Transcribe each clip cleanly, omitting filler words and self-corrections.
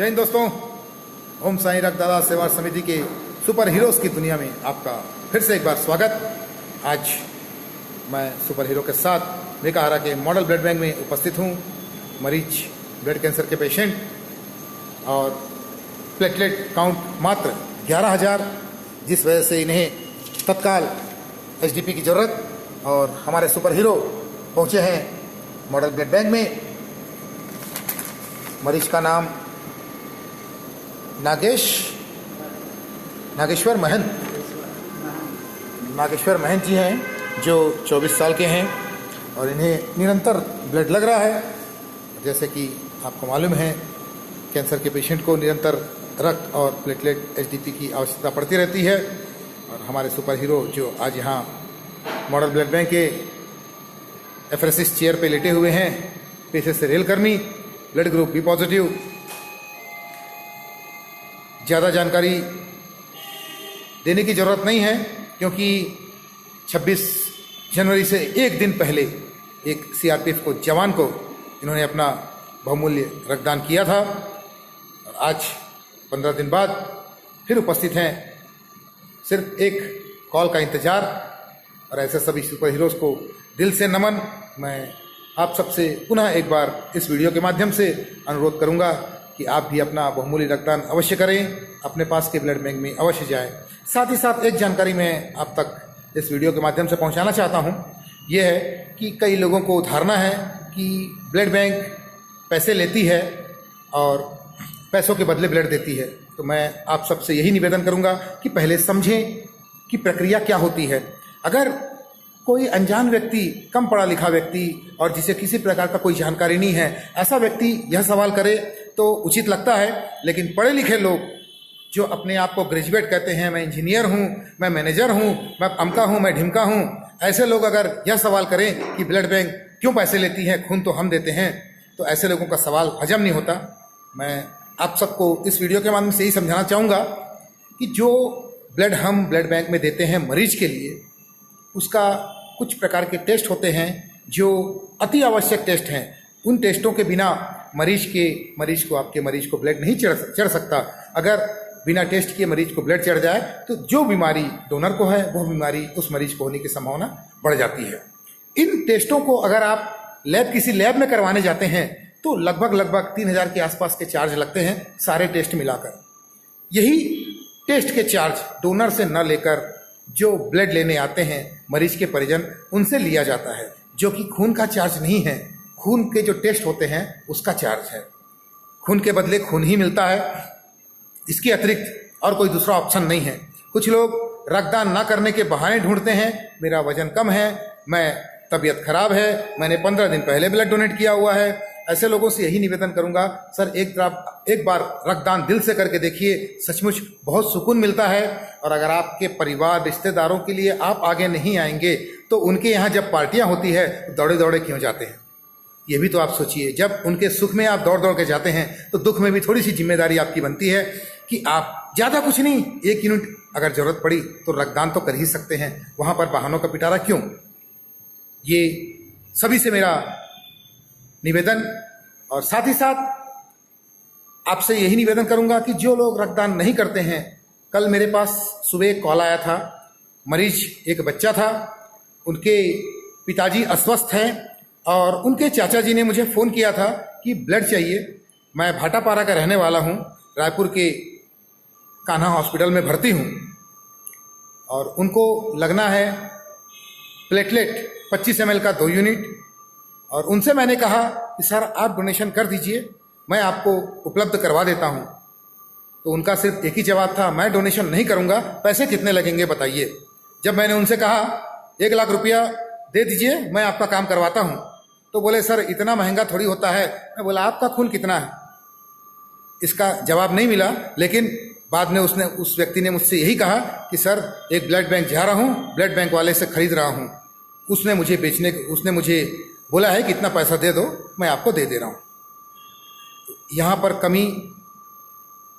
जय हिंद दोस्तों, ओम साईं रक्तदाता सेवा समिति के सुपर हीरोज की दुनिया में आपका फिर से एक बार स्वागत। आज मैं सुपर हीरो के साथ मेकाहारा के मॉडल ब्लड बैंक में उपस्थित हूँ। मरीज ब्लड कैंसर के पेशेंट और प्लेटलेट काउंट मात्र 11,000, जिस वजह से इन्हें तत्काल एचडीपी की ज़रूरत, और हमारे सुपर हीरो पहुँचे हैं मॉडल ब्लड बैंक में। मरीज का नाम नागेश्वर महंत जी हैं, जो 24 साल के हैं और इन्हें निरंतर ब्लड लग रहा है। जैसे कि आपको मालूम है, कैंसर के पेशेंट को निरंतर रक्त और प्लेटलेट एचडीपी की आवश्यकता पड़ती रहती है। और हमारे सुपर हीरो जो आज यहाँ मॉडल ब्लड बैंक के एफरेसिस चेयर पे लेटे हुए हैं, पेशे से रेलकर्मी, ब्लड ग्रुप बी पॉजिटिव। ज़्यादा जानकारी देने की ज़रूरत नहीं है, क्योंकि 26 जनवरी से एक दिन पहले एक सीआरपीएफ को जवान को इन्होंने अपना बहुमूल्य रक्तदान किया था, और आज 15 दिन बाद फिर उपस्थित हैं। सिर्फ एक कॉल का इंतज़ार। और ऐसे सभी सुपर हीरोज़ को दिल से नमन। मैं आप सबसे पुनः एक बार इस वीडियो के माध्यम से अनुरोध करूंगा कि आप भी अपना बहुमूल्य रक्तदान अवश्य करें, अपने पास के ब्लड बैंक में अवश्य जाएं। साथ ही साथ एक जानकारी मैं आप तक इस वीडियो के माध्यम से पहुंचाना चाहता हूं। यह है कि कई लोगों को धारणा है कि ब्लड बैंक पैसे लेती है और पैसों के बदले ब्लड देती है। तो मैं आप सबसे यही निवेदन करूंगा कि पहले समझें कि प्रक्रिया क्या होती है। अगर कोई अनजान व्यक्ति, कम पढ़ा लिखा व्यक्ति और जिसे किसी प्रकार का कोई जानकारी नहीं है, ऐसा व्यक्ति यह सवाल करे तो उचित लगता है। लेकिन पढ़े लिखे लोग जो अपने आप को ग्रेजुएट कहते हैं, मैं इंजीनियर हूं, मैं मैनेजर हूं, मैं अमका हूं, मैं ढिमका हूं, ऐसे लोग अगर यह सवाल करें कि ब्लड बैंक क्यों पैसे लेती है, खून तो हम देते हैं, तो ऐसे लोगों का सवाल हजम नहीं होता। मैं आप सबको इस वीडियो के माध्यम से यही समझाना चाहूँगा कि जो ब्लड हम ब्लड बैंक में देते हैं मरीज के लिए, उसका कुछ प्रकार के टेस्ट होते हैं जो अति आवश्यक टेस्ट हैं। उन टेस्टों के बिना मरीज को ब्लड नहीं चढ़ सकता। अगर बिना टेस्ट किए मरीज को ब्लड चढ़ जाए तो जो बीमारी डोनर को है, वो बीमारी उस मरीज को होने की संभावना बढ़ जाती है। इन टेस्टों को अगर आप किसी लैब में करवाने जाते हैं तो लगभग 3,000 के आसपास के चार्ज लगते हैं, सारे टेस्ट मिलाकर। यही टेस्ट के चार्ज डोनर से न लेकर जो ब्लड लेने आते हैं मरीज के परिजन, उनसे लिया जाता है, जो कि खून का चार्ज नहीं है। खून के जो टेस्ट होते हैं उसका चार्ज है। खून के बदले खून ही मिलता है, इसके अतिरिक्त और कोई दूसरा ऑप्शन नहीं है। कुछ लोग रक्तदान ना करने के बहाने ढूंढते हैं, मेरा वजन कम है, मैं तबीयत खराब है, मैंने 15 दिन पहले ब्लड डोनेट किया हुआ है। ऐसे लोगों से यही निवेदन करूंगा, सर एक बार रक्तदान दिल से करके देखिए, सचमुच बहुत सुकून मिलता है। और अगर आपके परिवार रिश्तेदारों के लिए आप आगे नहीं आएंगे तो उनके यहाँ जब पार्टियां होती है तो दौड़े दौड़े क्यों जाते हैं? ये भी तो आप सोचिए। जब उनके सुख में आप दौड़ दौड़ के जाते हैं तो दुख में भी थोड़ी सी जिम्मेदारी आपकी बनती है कि आप ज़्यादा कुछ नहीं, 1 यूनिट अगर जरूरत पड़ी तो रक्तदान तो कर ही सकते हैं। वहां पर बहानों का पिटारा क्यों? ये सभी से मेरा निवेदन। और साथ ही साथ आपसे यही निवेदन करूंगा कि जो लोग रक्तदान नहीं करते हैं, कल मेरे पास सुबह एक कॉल आया था। मरीज एक बच्चा था, उनके पिताजी अस्वस्थ हैं और उनके चाचा जी ने मुझे फ़ोन किया था कि ब्लड चाहिए। मैं भाटापारा का रहने वाला हूं, रायपुर के कान्हा हॉस्पिटल में भर्ती हूं, और उनको लगना है प्लेटलेट 25 ml का 2 यूनिट। और उनसे मैंने कहा कि सर आप डोनेशन कर दीजिए, मैं आपको उपलब्ध करवा देता हूं। तो उनका सिर्फ एक ही जवाब था, मैं डोनेशन नहीं करूंगा, पैसे कितने लगेंगे बताइए। जब मैंने उनसे कहा 1 लाख रुपया दे दीजिए, मैं आपका काम करवाता हूं, तो बोले सर इतना महंगा थोड़ी होता है। मैं बोला आपका खून कितना है? इसका जवाब नहीं मिला। लेकिन बाद में उस व्यक्ति ने मुझसे यही कहा कि सर एक ब्लड बैंक जा रहा हूं, ब्लड बैंक वाले से खरीद रहा हूं, उसने मुझे बोला है कि इतना पैसा दे दो, मैं आपको दे रहा हूं। यहाँ पर कमी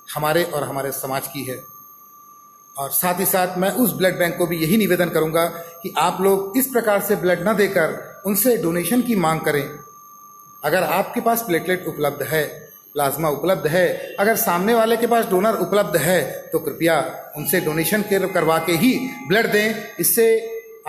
हमारे और हमारे समाज की है। और साथ ही साथ मैं उस ब्लड बैंक को भी यही निवेदन करूंगा कि आप लोग इस प्रकार से ब्लड न देकर उनसे डोनेशन की मांग करें। अगर आपके पास प्लेटलेट उपलब्ध है प्लाज्मा उपलब्ध है। अगर सामने वाले के पास डोनर उपलब्ध है तो कृपया उनसे डोनेशन करवा के ही ब्लड दें। इससे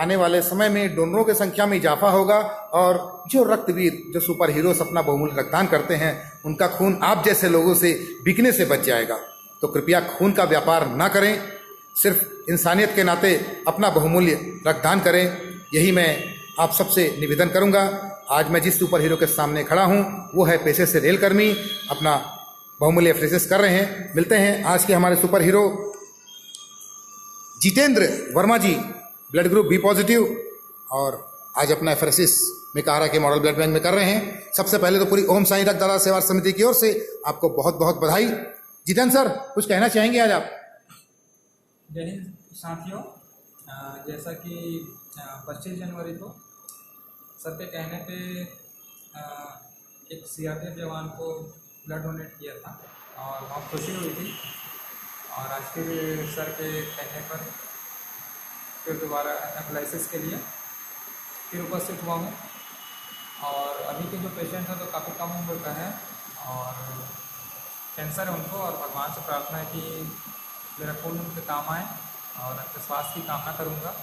आने वाले समय में डोनरों की संख्या में इजाफा होगा और जो रक्तवीर, जो सुपर हीरोज अपना बहुमूल्य रक्तदान करते हैं, उनका खून आप जैसे लोगों से बिकने से बच जाएगा। तो कृपया खून का व्यापार ना करें, सिर्फ इंसानियत के नाते अपना बहुमूल्य रक्तदान करें। यही मैं आप सबसे निवेदन करूंगा। आज मैं जिस सुपर हीरो के सामने खड़ा हूं वो है पेशे से रेल कर्मी, अपना बहुमूल्य एफरेसिस कर रहे हैं। मिलते हैं आज के हमारे सुपर हीरो जितेंद्र वर्मा जी, ब्लड ग्रुप बी पॉजिटिव, और आज अपना एफरेसिस मेकाहारा के मॉडल ब्लड बैंक में कर रहे हैं। सबसे पहले तो पूरी ओम साईं रक्तदाता सेवा समिति की ओर से आपको बहुत बहुत बधाई। जितेंद्र सर, कुछ कहना चाहेंगे आज आप? जय हिंद साथियों, जैसा कि 25 जनवरी को सर के कहने पे एक सीआरपीएफ जवान को ब्लड डोनेट किया था और बहुत खुशी हुई थी। और आज फिर सर के कहने पर फिर दोबारा एनालिसिस के लिए फिर उपस्थित हुआ हूँ। और अभी के जो पेशेंट हैं तो काफ़ी कम उम्र का है और कैंसर है उनको, और भगवान से प्रार्थना है कि मेरा खून उनके काम आए और उनके स्वास्थ्य की कामना करूँगा।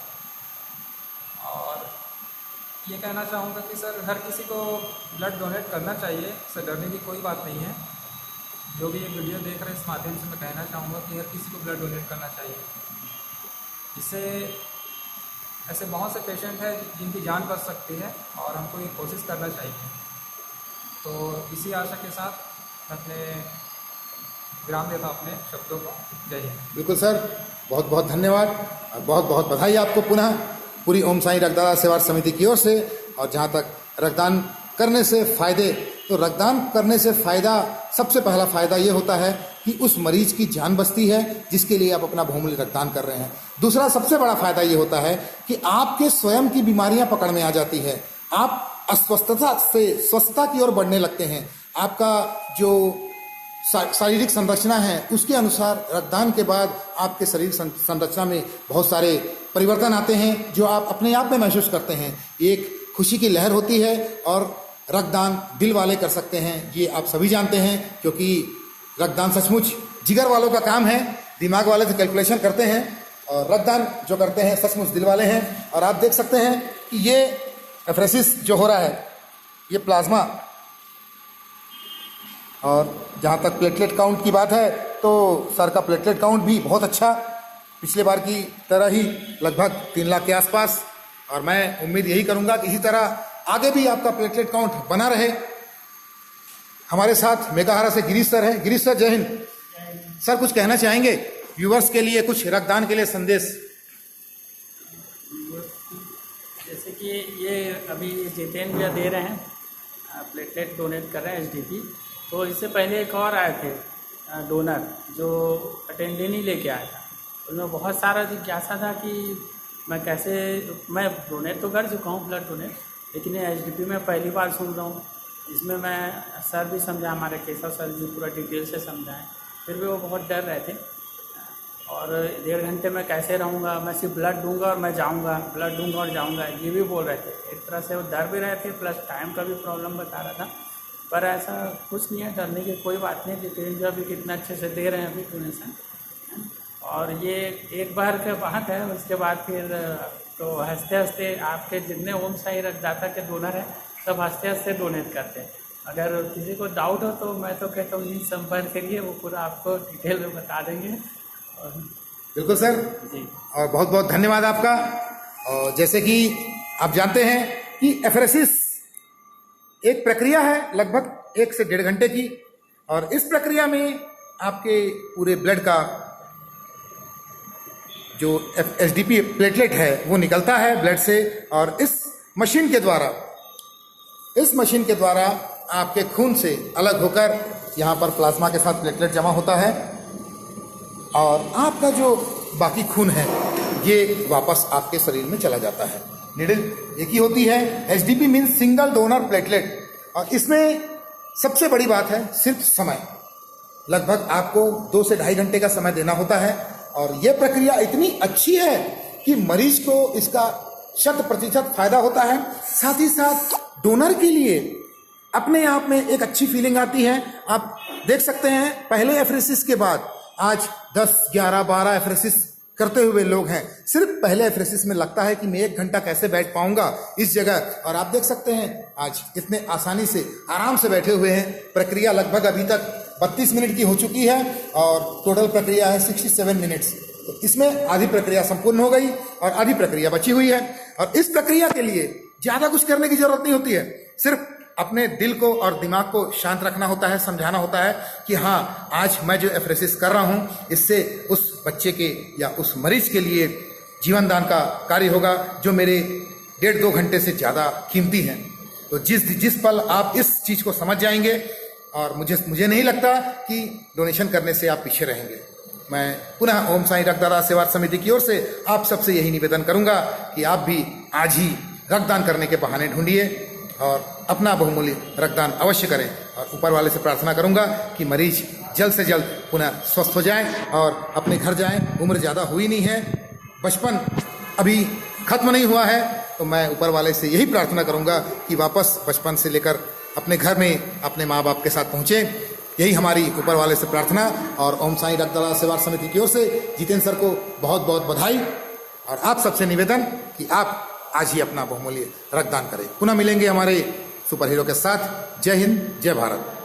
और ये कहना चाहूँगा कि सर हर किसी को ब्लड डोनेट करना चाहिए, इससे डरने की कोई बात नहीं है। जो भी ये वीडियो देख रहे हैं इस माध्यम से मैं कहना चाहूँगा कि हर किसी को ब्लड डोनेट करना चाहिए। इससे ऐसे बहुत से पेशेंट हैं जिनकी जान बच सकती है और हमको ये कोशिश करना चाहिए। तो इसी आशा के साथ अपने विराम देता अपने शब्दों को। जय हिंद। बिल्कुल सर, बहुत बहुत धन्यवाद और बहुत बहुत बधाई आपको पुनः पूरी ओम साईं रक्तदाता सेवा समिति की ओर से। और जहाँ तक रक्तदान करने से फायदे, तो रक्तदान करने से फायदा, सबसे पहला फायदा ये होता है कि उस मरीज की जान बचती है जिसके लिए आप अपना बहुमूल्य रक्तदान कर रहे हैं। दूसरा सबसे बड़ा फायदा ये होता है कि आपके स्वयं की बीमारियां पकड़ में आ जाती है, आप अस्वस्थता से स्वस्थता की ओर बढ़ने लगते हैं। आपका जो शारीरिक संरचना है उसके अनुसार रक्तदान के बाद आपके शरीर संरचना में बहुत सारे परिवर्तन आते हैं जो आप अपने आप में महसूस करते हैं। एक खुशी की लहर होती है और रक्तदान दिल वाले कर सकते हैं, ये आप सभी जानते हैं, क्योंकि रक्तदान सचमुच जिगर वालों का काम है। दिमाग वाले तो कैलकुलेशन करते हैं और रक्तदान जो करते हैं सचमुच दिल वाले हैं। और आप देख सकते हैं कि ये एफरेसिस जो हो रहा है, ये प्लाज्मा, और जहाँ तक प्लेटलेट काउंट की बात है तो सर का प्लेटलेट काउंट भी बहुत अच्छा, पिछले बार की तरह ही लगभग 3 लाख के आसपास। और मैं उम्मीद यही करूंगा कि इसी तरह आगे भी आपका प्लेटलेट काउंट बना रहे। हमारे साथ मेकाहारा से गिरीश सर हैं। गिरीश सर, जय हिंद। सर, कुछ कहना चाहेंगे व्यूवर्स के लिए, कुछ रक्तदान के लिए संदेश? जैसे कि ये अभी जितेंद्र भैया दे रहे हैं, प्लेटलेट डोनेट कर रहे हैं एसडीपी। तो इससे पहले एक और आए थे डोनर जो अटेंडे नहीं लेके आया था। उनमें बहुत सारा जिज्ञासा था कि मैं डोनेट तो कर चुका हूँ ब्लड डोनेट, लेकिन ये एसडीपी में पहली बार सुन रहा हूँ। इसमें मैं सर भी समझा, हमारे केशव सर जी पूरा डिटेल से समझाएं, फिर भी वो बहुत डर रहे थे। और 1.5 घंटे में कैसे रहूँगा, मैं सिर्फ ब्लड दूंगा और मैं जाऊँगा, ब्लड दूंगा और जाऊँगा, ये भी बोल रहे थे। एक तरह से वो डर भी रहे थे, प्लस टाइम का भी प्रॉब्लम बता रहा था। पर ऐसा कुछ नहीं है, डरने की कोई बात नहीं। जितेंद्र अभी कितना अच्छे से दे रहे हैं अभी डोनेशन, और ये एक बार का बात है। उसके बाद फिर तो हंसते हंसते आपके जितने ओम साईं रक्तदाता के डोनर हैं सब हंसते हंसते डोनेट करते हैं। अगर किसी को डाउट हो तो मैं तो कहता हूँ इनसे संपर्क करिए, वो पूरा आपको डिटेल में बता देंगे। और बिल्कुल सर जी, और बहुत बहुत धन्यवाद आपका। और जैसे कि आप जानते हैं कि एफरेसिस एक प्रक्रिया है लगभग 1 से 1.5 घंटे की, और इस प्रक्रिया में आपके पूरे ब्लड का जो एसडीपी प्लेटलेट है वो निकलता है ब्लड से, और इस मशीन के द्वारा आपके खून से अलग होकर यहाँ पर प्लाज्मा के साथ प्लेटलेट जमा होता है, और आपका जो बाकी खून है ये वापस आपके शरीर में चला जाता है। नीडल एक ही होती है, SDP means single donor platelet. और इसमें सबसे बड़ी बात है सिर्फ समय, लगभग आपको 2 से 2.5 घंटे का समय देना होता है। और यह प्रक्रिया इतनी अच्छी है कि मरीज को इसका 100% फायदा होता है। साथ ही साथ डोनर के लिए अपने आप में एक अच्छी फीलिंग आती है। आप देख सकते हैं पहले एफरेसिस के बाद आज 10, 11, 12 एफरेसिस करते हुए लोग हैं। सिर्फ पहले एफरेसिस में लगता है कि मैं 1 घंटा कैसे बैठ पाऊंगा इस जगह, और आप देख सकते हैं आज इतने आसानी से आराम से बैठे हुए हैं। प्रक्रिया लगभग अभी तक 32 मिनट की हो चुकी है और टोटल प्रक्रिया है 67 मिनट्स। तो इसमें आधी प्रक्रिया संपूर्ण हो गई और आधी प्रक्रिया बची हुई है। और इस प्रक्रिया के लिए ज्यादा कुछ करने की जरूरत नहीं होती है, सिर्फ अपने दिल को और दिमाग को शांत रखना होता है, समझाना होता है कि हाँ, आज मैं जो एफरेसिस कर रहा हूं इससे उस बच्चे के या उस मरीज के लिए जीवन दान का कार्य होगा जो मेरे 1.5-2 घंटे से ज्यादा कीमती है। तो जिस पल आप इस चीज को समझ जाएंगे, और मुझे नहीं लगता कि डोनेशन करने से आप पीछे रहेंगे। मैं पुनः ओम साईं रक्तदाता सेवा समिति की ओर से आप सबसे यही निवेदन करूंगा कि आप भी आज ही रक्तदान करने के बहाने ढूंढिए और अपना बहुमूल्य रक्तदान अवश्य करें। और ऊपर वाले से प्रार्थना करूंगा कि मरीज जल्द से जल्द पुनः स्वस्थ हो जाएं और अपने घर जाएं। उम्र ज़्यादा हुई नहीं है, बचपन अभी खत्म नहीं हुआ है, तो मैं ऊपर वाले से यही प्रार्थना करूंगा कि वापस बचपन से लेकर अपने घर में अपने माँ बाप के साथ पहुँचे। यही हमारी ऊपर वाले से प्रार्थना। और ओम साईं रक्तदाता सेवा समिति की ओर से जितेंद्र सर को बहुत बहुत बधाई, और आप सबसे निवेदन कि आप आज ही अपना बहुमूल्य रक्तदान करें। पुनः मिलेंगे हमारे सुपर हीरो के साथ। जय हिंद, जय भारत।